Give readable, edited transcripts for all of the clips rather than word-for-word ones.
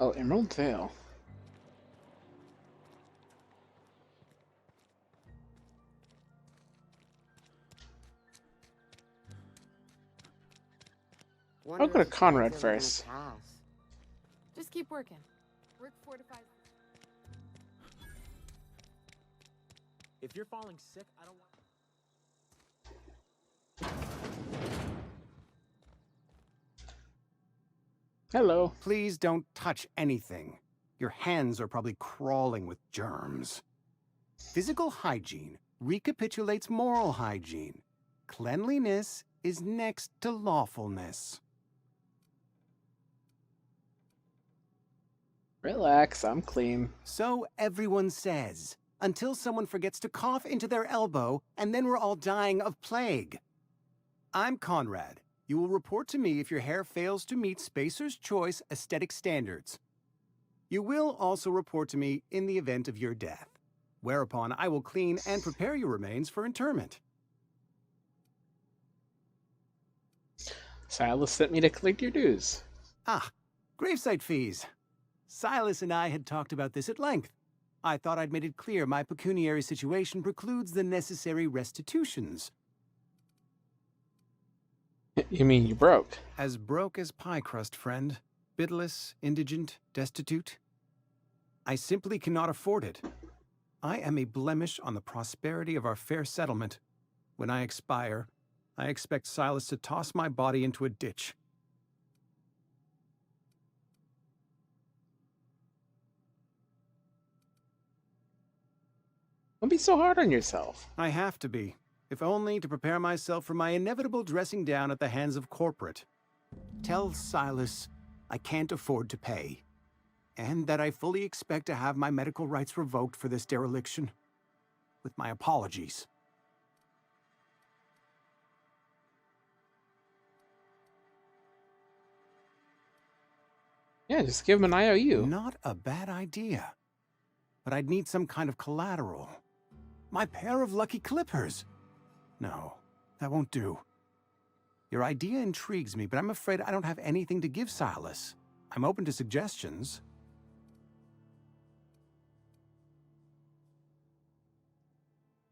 Oh, Emerald Vale. I'll Wonder go if to he's still Conrad feeling his first. past. Just keep working. Work 4 to 5. If you're falling sick, I don't want. Hello. Please don't touch anything. Your hands are probably crawling with germs. Physical hygiene recapitulates moral hygiene. Cleanliness is next to lawfulness. Relax, I'm clean. So everyone says, until someone forgets to cough into their elbow, and then we're all dying of plague. I'm Conrad. You will report to me if your hair fails to meet Spacer's Choice aesthetic standards. You will also report to me in the event of your death, whereupon I will clean and prepare your remains for interment. Silas sent me to collect your dues. Ah, gravesite fees. Silas and I had talked about this at length. I thought I'd made it clear my pecuniary situation precludes the necessary restitutions. You mean you broke? As broke as pie crust, friend. Bidless, indigent, destitute. I simply cannot afford it. I am a blemish on the prosperity of our fair settlement. When I expire, I expect Silas to toss my body into a ditch. Don't be so hard on yourself. I have to be, if only to prepare myself for my inevitable dressing down at the hands of corporate. Tell Silas I can't afford to pay, and that I fully expect to have my medical rights revoked for this dereliction. With my apologies. Yeah, just give him an IOU. Not a bad idea. But I'd need some kind of collateral. My pair of lucky clippers. No, that won't do. Your idea intrigues me, but I'm afraid I don't have anything to give Silas. I'm open to suggestions.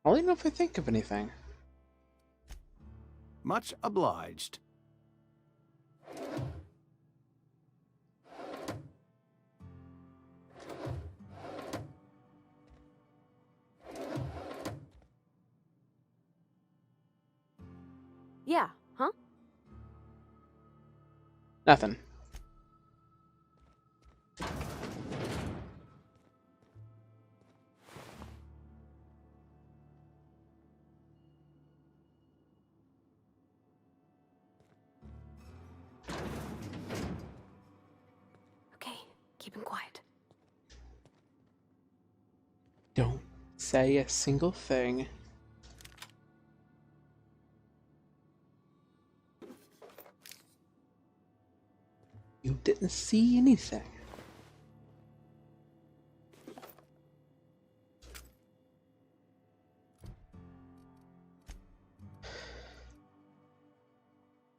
I'll let you know if I think of anything. Much obliged. Yeah, huh? Nothing. Okay, keep him quiet. Don't say a single thing. You didn't see anything.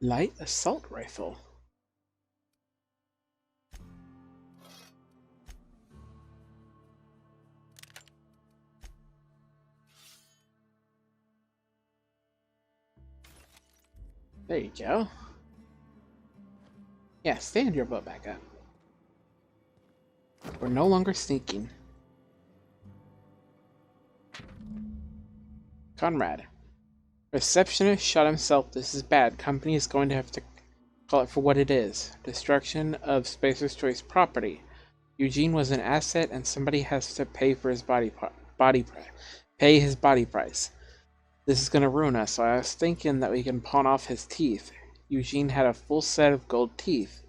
Light assault rifle. There you go. Yeah, stand your butt back up. We're no longer sneaking. Conrad. Receptionist shot himself. This is bad. Company is going to have to call it for what it is. Destruction of Spacer's Choice property. Eugene was an asset and somebody has to pay for his body price. Pay his body price. This is gonna ruin us, so I was thinking that we can pawn off his teeth. Eugene had a full set of gold teeth.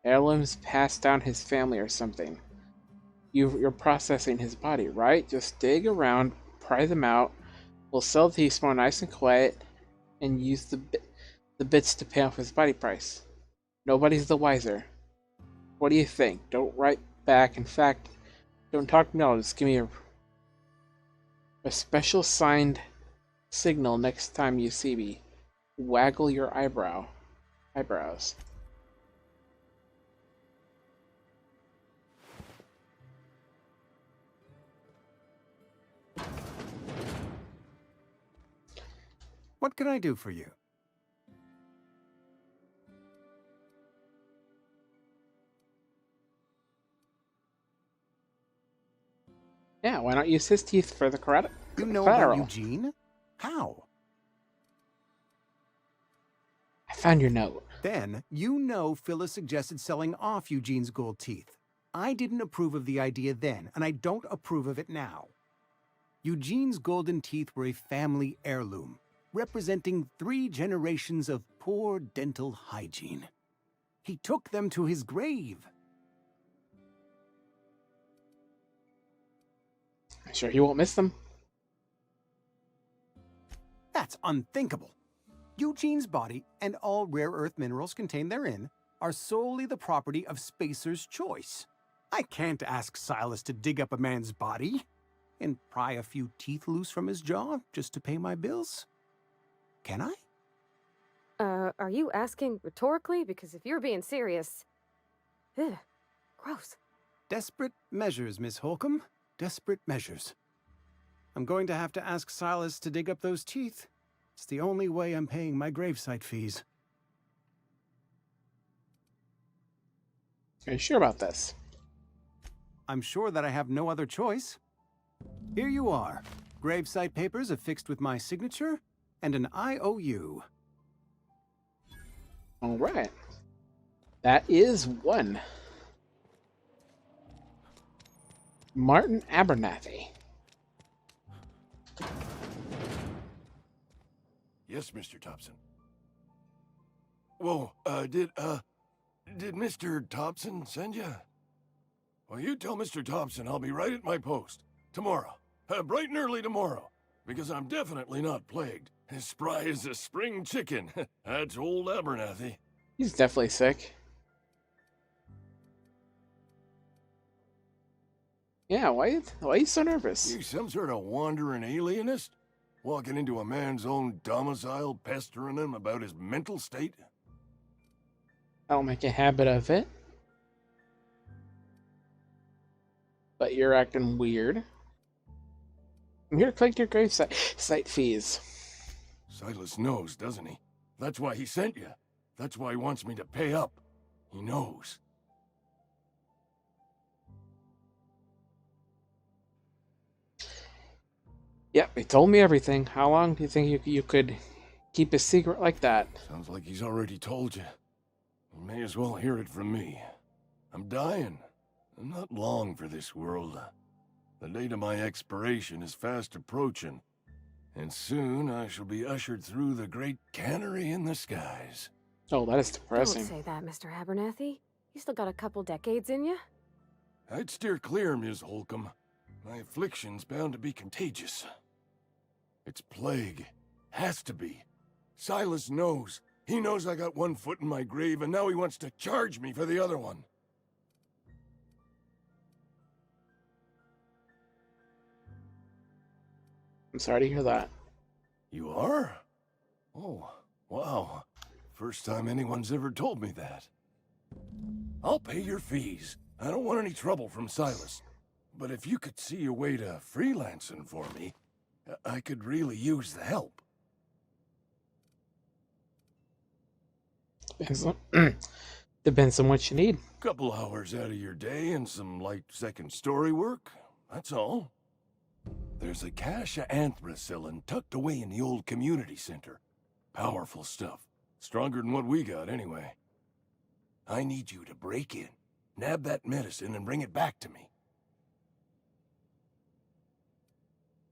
Heirlooms passed down his family or something. You're processing his body, right? Just dig around, pry them out. We'll sell the teeth more nice and quiet, and use the bits to pay off his body price. Nobody's the wiser. What do you think? Don't write back. In fact, don't talk to me at all. Just give me a special signed signal next time you see me. Waggle your eyebrows. What can I do for you? Yeah, why not use his teeth for the You know about collateral? Eugene? How? I found your note. Then, you know Phyllis suggested selling off Eugene's gold teeth. I didn't approve of the idea then, and I don't approve of it now. Eugene's golden teeth were a family heirloom, representing 3 generations of poor dental hygiene. He took them to his grave. I'm sure he won't miss them. That's unthinkable. Eugene's body and all rare earth minerals contained therein are solely the property of Spacer's choice. I can't ask Silas to dig up a man's body and pry a few teeth loose from his jaw just to pay my bills. Can I? Are you asking rhetorically? Because if you're being serious... Ugh, gross. Desperate measures, Miss Holcomb. Desperate measures. I'm going to have to ask Silas to dig up those teeth. It's the only way I'm paying my gravesite fees. Are you sure about this? I'm sure that I have no other choice. Here you are. Gravesite papers affixed with my signature and an IOU. All right. That is 1. Martin Abernathy. Yes, Mr. Thompson. Whoa, did Mr. Thompson send you? Well, you tell Mr. Thompson I'll be right at my post. Tomorrow. Bright and early tomorrow. Because I'm definitely not plagued. As spry as a spring chicken. That's old Abernathy. He's definitely sick. Yeah, why are you so nervous? You some sort of wandering alienist? Walking into a man's own domicile, pestering him about his mental state? I don't make a habit of it. But you're acting weird. I'm here to collect your site fees. Silas knows, doesn't he? That's why he sent you. That's why he wants me to pay up. He knows. Yep, he told me everything. How long do you think you could keep a secret like that? Sounds like he's already told you. You may as well hear it from me. I'm dying. I'm not long for this world. The date of my expiration is fast approaching, and soon I shall be ushered through the great cannery in the skies. Oh, that is depressing. Don't say that, Mr. Abernathy. You still got a couple decades in you. I'd steer clear, Ms. Holcomb. My affliction's bound to be contagious. It's plague. Has to be. Silas knows. He knows I got one foot in my grave, and now he wants to charge me for the other one. I'm sorry to hear that. You are? Oh, wow. First time anyone's ever told me that. I'll pay your fees. I don't want any trouble from Silas. But if you could see a way to freelancing for me, I could really use the help. Depends on what you need. Couple hours out of your day and some light second story work. That's all. There's a cache of anthracillin tucked away in the old community center. Powerful stuff. Stronger than what we got, anyway. I need you to break in, nab that medicine, and bring it back to me.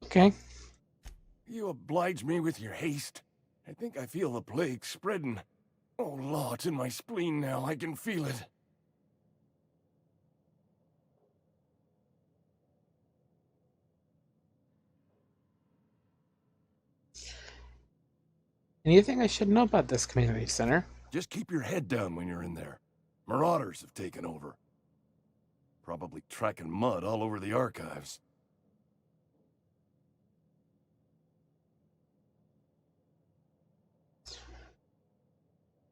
Okay. You oblige me with your haste. I think I feel the plague spreading. Oh, Law, it's in my spleen now. I can feel it. Anything I should know about this community center? Just keep your head down when you're in there. Marauders have taken over. Probably tracking mud all over the archives.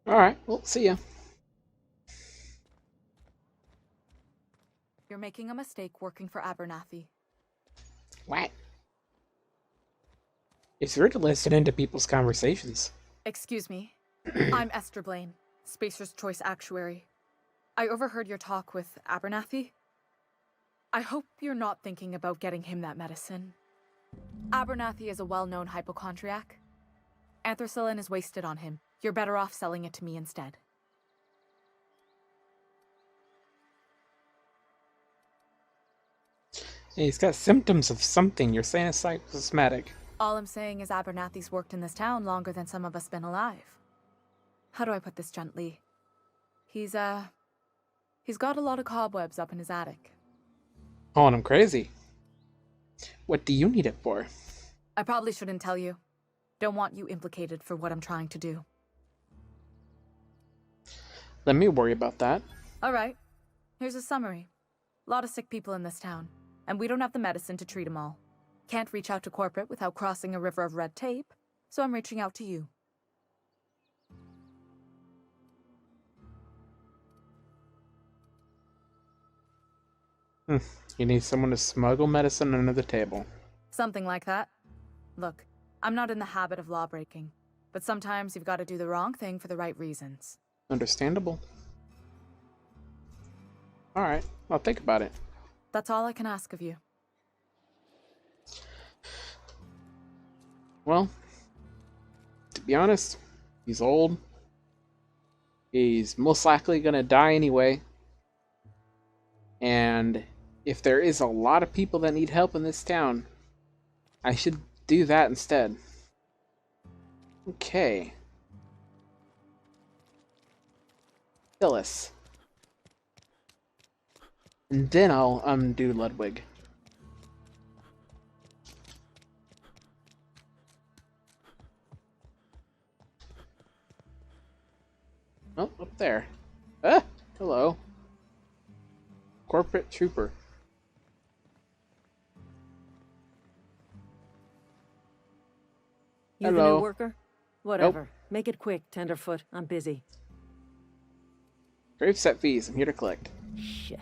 Alright, well, see ya. You're making a mistake working for Abernathy. What? It's weird to listen into people's conversations. Excuse me. I'm Esther Blaine, Spacer's Choice Actuary. I overheard your talk with Abernathy. I hope you're not thinking about getting him that medicine. Abernathy is a well-known hypochondriac. Anthracillin is wasted on him. You're better off selling it to me instead. Hey, he's got symptoms of something. You're saying it's psychosomatic. All I'm saying is Abernathy's worked in this town longer than some of us been alive. How do I put this gently? He's got a lot of cobwebs up in his attic. Calling him crazy. What do you need it for? I probably shouldn't tell you. Don't want you implicated for what I'm trying to do. Let me worry about that. Alright, here's a summary. A lot of sick people in this town, and we don't have the medicine to treat them all. Can't reach out to corporate without crossing a river of red tape, so I'm reaching out to you. You need someone to smuggle medicine under the table. Something like that. Look, I'm not in the habit of law breaking, but sometimes you've got to do the wrong thing for the right reasons. Understandable. Alright, I'll think about it. That's all I can ask of you. Well, to be honest, he's old. He's most likely gonna die anyway. And if there is a lot of people that need help in this town, I should do that instead. Okay. Phyllis. And then I'll undo Ludwig. Oh, up there. Ah! Hello. Corporate trooper. You the Hello. new worker? Whatever. Make it quick, Tenderfoot. I'm busy. Graveset fees. I'm here to collect. Shit.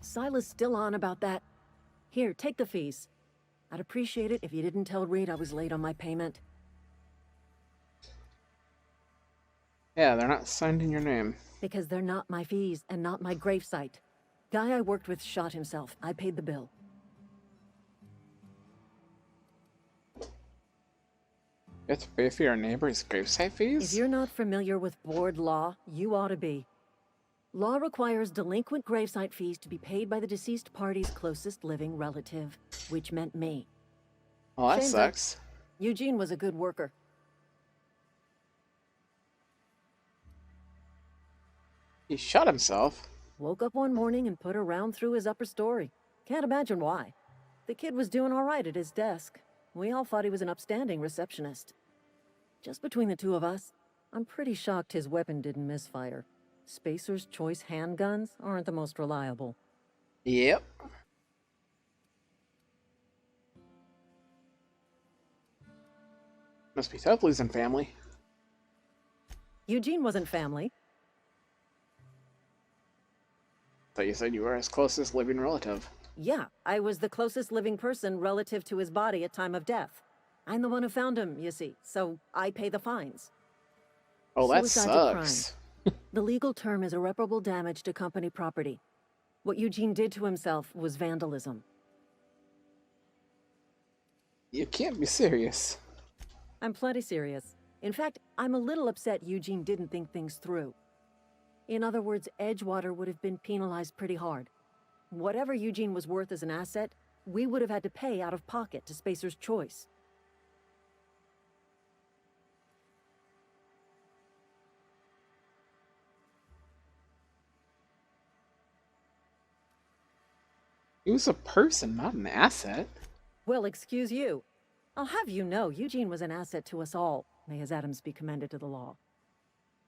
Silas still on about that. Here, take the fees. I'd appreciate it if you didn't tell Reed I was late on my payment. Yeah, they're not signed in your name. Because they're not my fees and not my gravesite. Guy I worked with shot himself. I paid the bill. You have to pay for your neighbor's gravesite fees? If you're not familiar with board law, you ought to be. Law requires delinquent gravesite fees to be paid by the deceased party's closest living relative, which meant me. Oh, that Shame sucks. Eugene was a good worker. He shot himself. Woke up one morning and put a round through his upper story. Can't imagine why. The kid was doing all right at his desk. We all thought he was an upstanding receptionist. Just between the two of us, I'm pretty shocked his weapon didn't misfire. Spacer's Choice handguns aren't the most reliable. Yep. Must be tough losing family. Eugene wasn't family. Thought you said you were his closest living relative. Yeah, I was the closest living person relative to his body at time of death. I'm the one who found him, you see, so I pay the fines. Oh, that Suicide's a crime. sucks. The legal term is irreparable damage to company property. What Eugene did to himself was vandalism. You can't be serious. I'm plenty serious. In fact, I'm a little upset Eugene didn't think things through. In other words, Edgewater would have been penalized pretty hard. Whatever Eugene was worth as an asset, we would have had to pay out of pocket to Spacer's Choice. He was a person, not an asset. Well, excuse you. I'll have you know, Eugene was an asset to us all. May his atoms be commended to the law.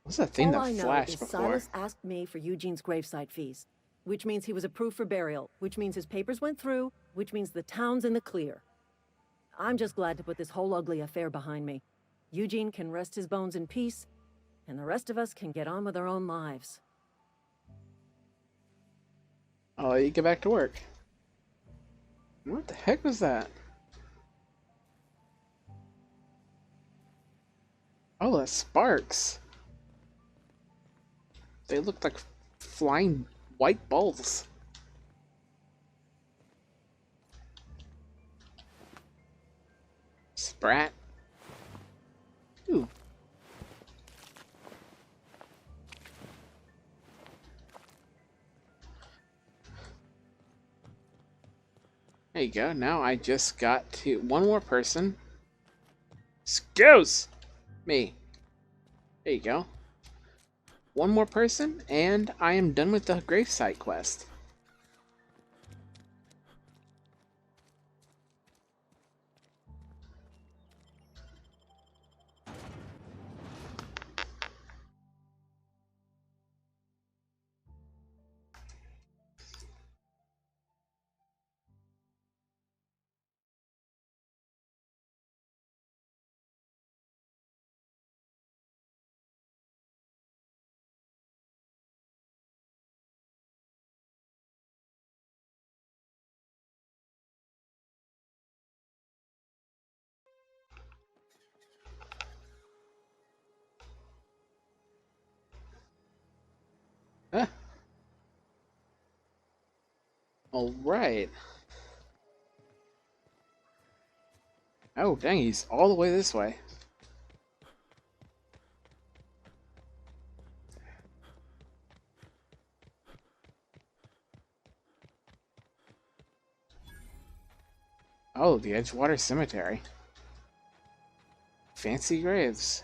What's that thing All that I know flashed is before? Silas asked me for Eugene's gravesite fees, which means he was approved for burial, which means his papers went through, which means the town's in the clear. I'm just glad to put this whole ugly affair behind me. Eugene can rest his bones in peace, and the rest of us can get on with our own lives. I'll let you get back to work. What the heck was that? Oh, the sparks. They look like flying white balls. Sprat. Ooh. There you go. Now I just got to one more person. Excuse me. There you go. One more person, and I am done with the gravesite quest. Huh. Alright. Oh, dang, he's all the way this way. Oh, the Edgewater Cemetery. Fancy graves.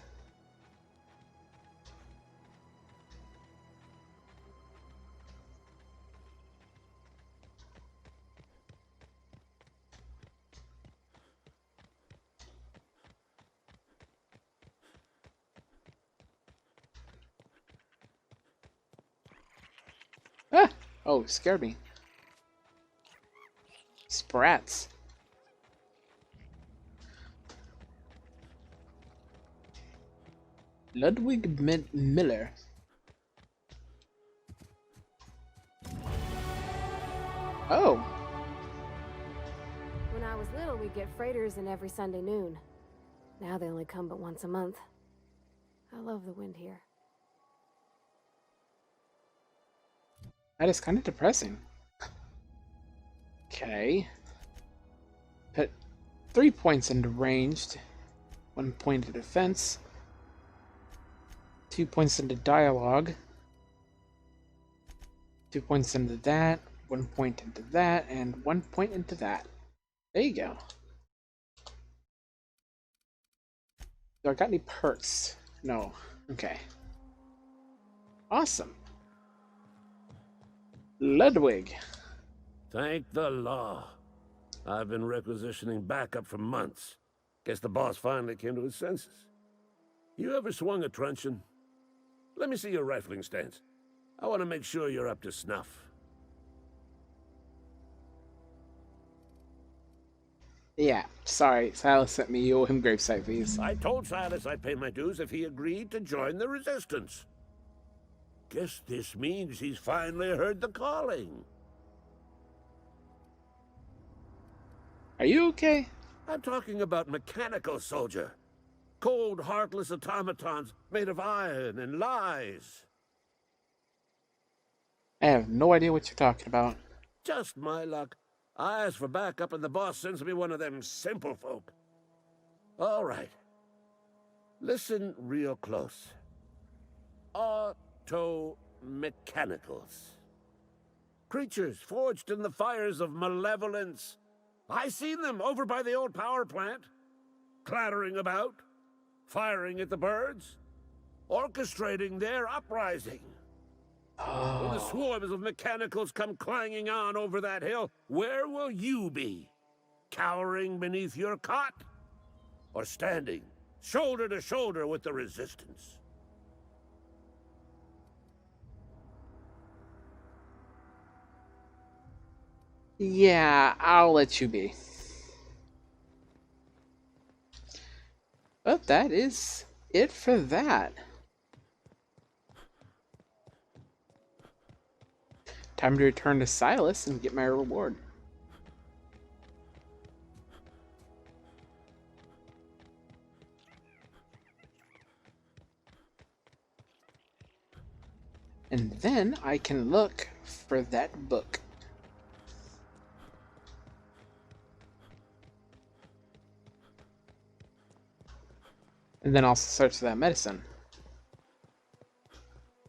Ah! Oh, scared me. Sprats. Ludwig Miller. Oh, When I was little, we'd get freighters in every Sunday noon. Now they only come but once a month. I love the wind here. that is kind of depressing. Okay. Put 3 points into ranged, 1 point into defense, 2 points into dialogue, 2 points into that, 1 point into that, and 1 point into that. There you go. Do I got any perks? No. Okay. Awesome. Ludwig. Thank the law. I've been requisitioning backup for months. Guess the boss finally came to his senses. You ever swung a truncheon? Let me see your rifling stance. I want to make sure you're up to snuff. Yeah, sorry. Silas sent me. You owe him gravesite fees. I told Silas I'd pay my dues if he agreed to join the resistance. Guess this means he's finally heard the calling. Are you okay? I'm talking about mechanical soldier. Cold, heartless automatons made of iron and lies. I have no idea what you're talking about. Just my luck. I ask for backup and the boss sends me one of them simple folk. All right. Listen real close. Auto-mechanicals. Creatures forged in the fires of malevolence. I seen them over by the old power plant. Clattering about. Firing at the birds. Orchestrating their uprising. When the swarms of mechanicals come clanging on over that hill, where will you be? Cowering beneath your cot? Or standing, shoulder to shoulder with the resistance? Yeah, I'll let you be. But that is it for that. Time to return to Silas and get my reward. And then I can look for that book. And then also search for that medicine.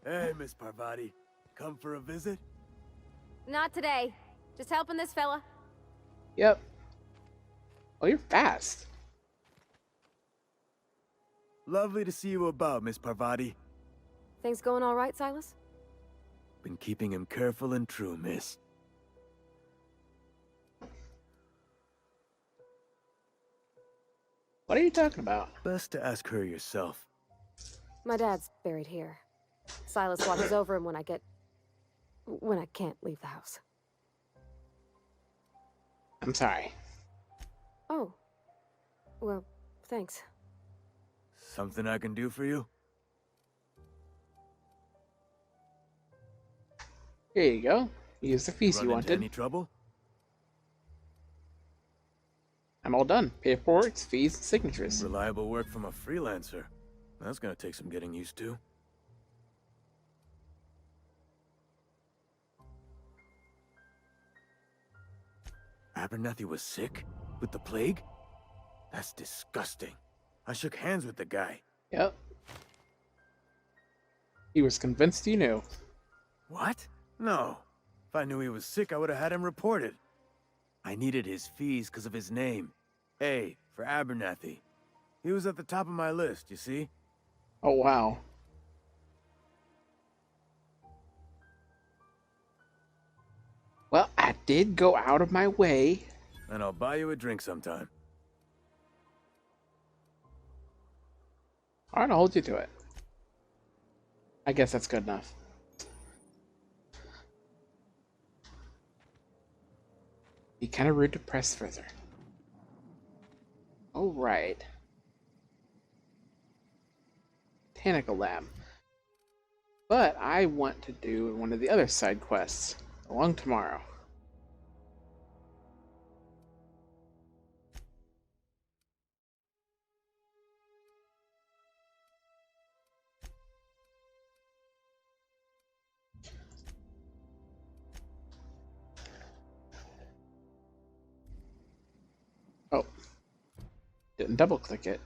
Hey, Miss Parvati. Come for a visit? Not today. Just helping this fella. Yep. Oh, you're fast. Lovely to see you about, Miss Parvati. Things going all right, Silas? Been keeping him careful and true, miss. What are you talking about? Best to ask her yourself. My dad's buried here. Silas watches over him when I can't leave the house. I'm sorry. Oh. Well, thanks. Something I can do for you? Here you go. Use the fees Run you into wanted. any trouble? I'm all done. Paperwork, fees, and signatures. Reliable work from a freelancer. That's gonna take some getting used to. Abernathy was sick? With the plague? That's disgusting. I shook hands with the guy. Yep. He was convinced you knew. What? No. If I knew he was sick, I would have had him reported. I needed his fees because of his name. A, for Abernathy. He was at the top of my list, you see? Oh, wow. Well, I did go out of my way. And I'll buy you a drink sometime. Alright, I'll hold you to it. I guess that's good enough. Be kind of rude to press further. Alright. Botanical Lab. But I want to do one of the other side quests along tomorrow. Oh. Didn't double click it.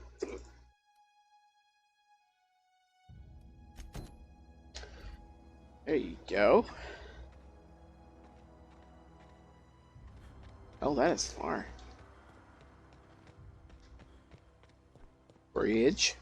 There you go. Oh, that is far. Bridge.